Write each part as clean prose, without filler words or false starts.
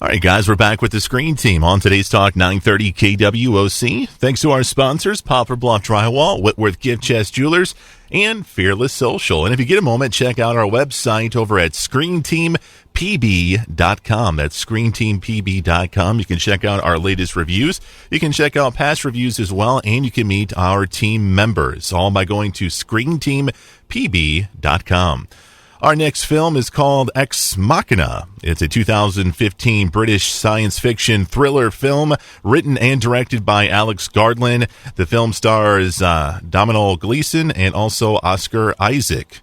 All right, guys, we're back with the Screen Team on today's Talk 930 KWOC. Thanks to our sponsors, Poplar, Bluff Drywall, Whitworth Gift Chest Jewelers, and Fearless Social. And if you get a moment, check out our website over at ScreenTeamPB.com. That's ScreenTeamPB.com. You can check out our latest reviews. You can check out past reviews as well, and you can meet our team members, all by going to ScreenTeamPB.com. Our next film is called Ex Machina. It's a 2015 British science fiction thriller film written and directed by Alex Garland. The film stars Domhnall Gleeson and also Oscar Isaac.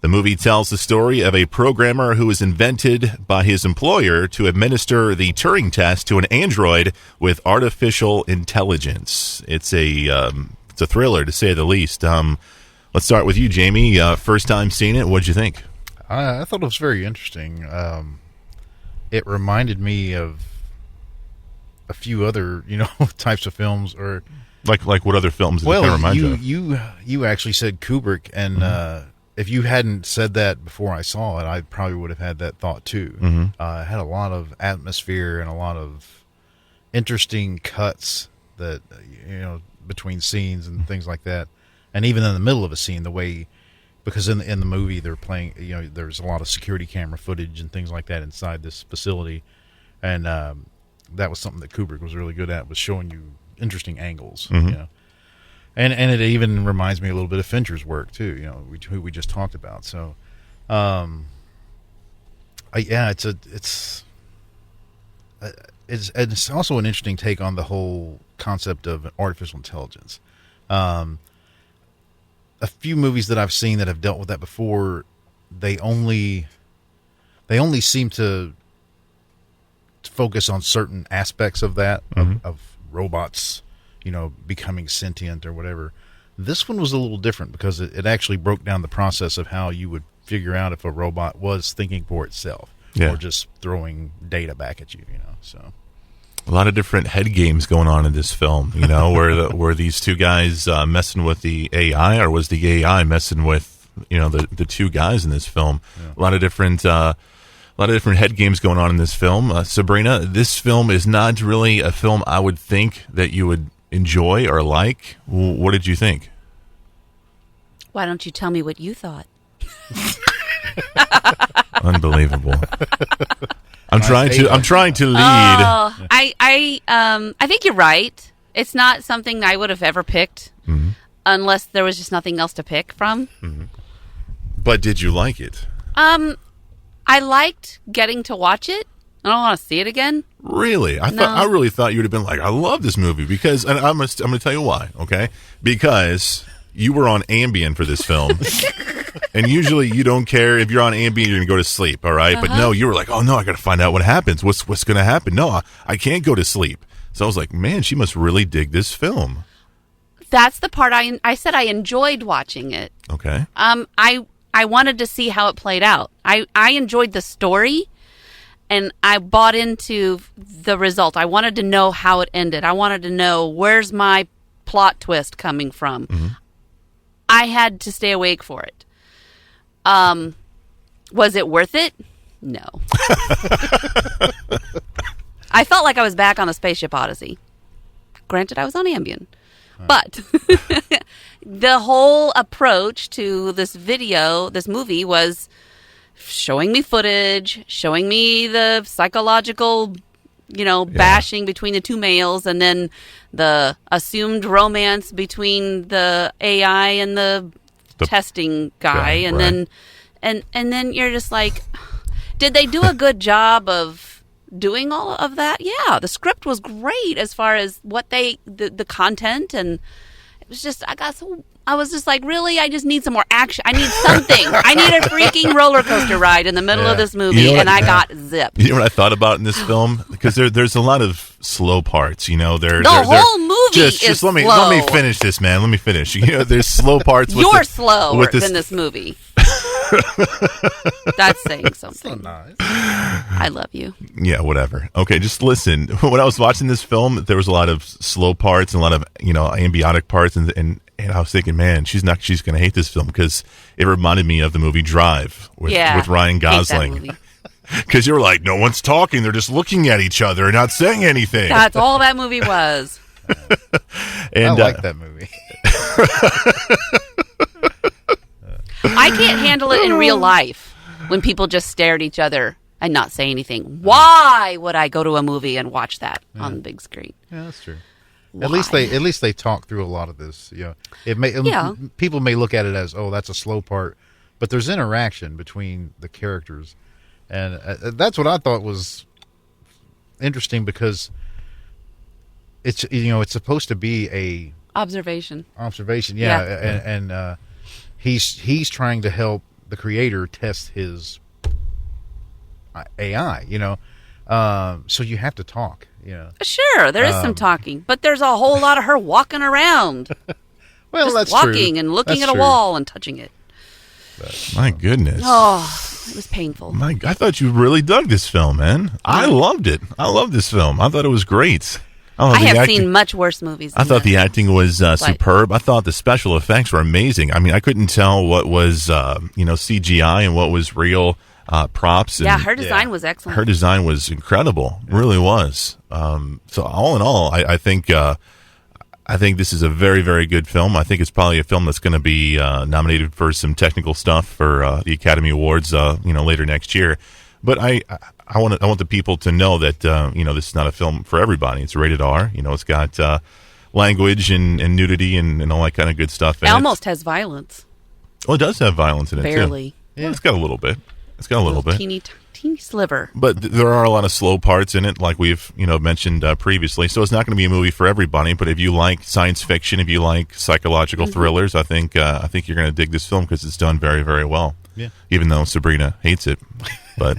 The movie tells the story of a programmer who is invented by his employer to administer the Turing test to an android with artificial intelligence. It's a thriller, to say the least. Let's start with you, Jamie. First time seeing it, what'd you think? I thought it was very interesting. It reminded me of a few other, types of films, or like what other films? Did it kind of remind you of? You actually said Kubrick, and if you hadn't said that before I saw it, I probably would have had that thought too. It had a lot of atmosphere and a lot of interesting cuts that between scenes and things like that, and even in the middle of a scene, the way. Because in the movie they're playing, there's a lot of security camera footage and things like that inside this facility, and that was something that Kubrick was really good at, was showing you interesting angles, and it even reminds me a little bit of Fincher's work too, who we just talked about. So, it's also an interesting take on the whole concept of artificial intelligence. A few movies that I've seen that have dealt with that before, they only seem to focus on certain aspects of that, of robots, becoming sentient or whatever. This one was a little different because it actually broke down the process of how you would figure out if a robot was thinking for itself or just throwing data back at you, so. A lot of different head games going on in this film, were these two guys messing with the AI, or was the AI messing with, the two guys in this film? Yeah. A lot of different head games going on in this film. Sabrina, this film is not really a film I would think that you would enjoy or like. What did you think? Why don't you tell me what you thought? Unbelievable. I'm trying to lead. Oh, I think you're right. It's not something I would have ever picked unless there was just nothing else to pick from. But did you like it? I liked getting to watch it. I don't want to see it again. Really? I really thought you would have been like, I love this movie because, and I'm going to tell you why, okay? Because you were on Ambien for this film. And usually you don't care if you're on Ambien, you're going to go to sleep, all right? But no, you were like, oh, no, I got to find out what happens. What's going to happen? No, I can't go to sleep. So I was like, man, she must really dig this film. That's the part I said I enjoyed watching it. Okay. I wanted to see how it played out. I enjoyed the story, and I bought into the result. I wanted to know how it ended. I wanted to know, where's my plot twist coming from? I had to stay awake for it. Was it worth it? No. I felt like I was back on the Spaceship Odyssey. Granted, I was on Ambien. But the whole approach to this movie was showing me footage, showing me the psychological, bashing between the two males, and then the assumed romance between the AI and the testing guy, and then you're just like, did they do a good job of doing all of that? Yeah, the script was great as far as what the content, and it was just, I was just like, really, I just need some more action. I need something. I need a freaking roller coaster ride in the middle of this movie, and I got zipped. You know what I thought about in this film? Because there's a lot of slow parts. The whole movie is just slow. Let me finish this, man. Let me finish. There's slow parts. You're slower than this movie. That's saying something. So nice. I love you. Yeah, whatever. Okay, just listen. When I was watching this film, there was a lot of slow parts and a lot of ambiotic parts, and I was thinking, man, she's going to hate this film because it reminded me of the movie Drive with Ryan Gosling. Because you're like, no one's talking. They're just looking at each other and not saying anything. That's all that movie was. I like that movie. I can't handle it in real life when people just stare at each other and not say anything. Why would I go to a movie and watch that on the big screen? Yeah, that's true. Why? At least they talk through a lot of this. People may look at it as, oh, that's a slow part, but there's interaction between the characters, and that's what I thought was interesting because it's supposed to be a observation. Yeah, and he's trying to help the creator test his AI. So you have to talk. Sure, there is some talking, but there's a whole lot of her walking around. Well, just that's walking true. and looking That's at a true. wall and touching it. My goodness. Oh, it was painful. I thought you really dug this film, man. I loved it. I love this film. I thought it was great. I have seen much worse movies than I thought this. the acting was superb. I thought the special effects were amazing. I mean, I couldn't tell what was CGI and what was real props. And her design was excellent. her design was incredible. Really was. So all in all, I think this is a very, very good film. I think it's probably a film that's going to be nominated for some technical stuff for the Academy Awards later next year. But I want the people to know that this is not a film for everybody. It's rated R. It's got language and nudity and all that kind of good stuff. It almost has violence. Well, it does have violence in it Barely. too. Yeah, it's got a little bit. It's got a little bit. Teeny sliver. But there are a lot of slow parts in it, like we've mentioned previously. So it's not going to be a movie for everybody. But if you like science fiction, if you like psychological thrillers, I think you're going to dig this film because it's done very, very well. Yeah. Even though Sabrina hates it, but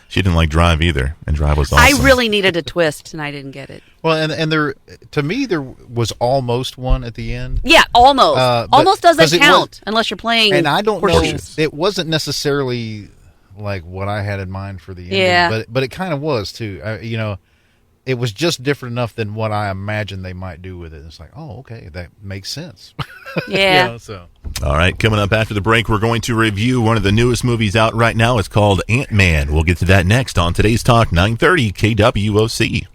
she didn't like Drive either, and Drive was awesome. I really needed a twist, and I didn't get it. Well, and there, to me, there was almost one at the end. Yeah, almost. Almost doesn't 'cause it count unless you're playing. And I don't know, horseshoes. it wasn't necessarily like what I had in mind for the ending, Yeah. but it kind of was too. It was just different enough than what I imagined they might do with it. It's like, oh, okay, that makes sense. Yeah. So All right, coming up after the break, we're going to review one of the newest movies out right now. It's called Ant-Man. We'll get to that next on today's Talk 930 KWOC.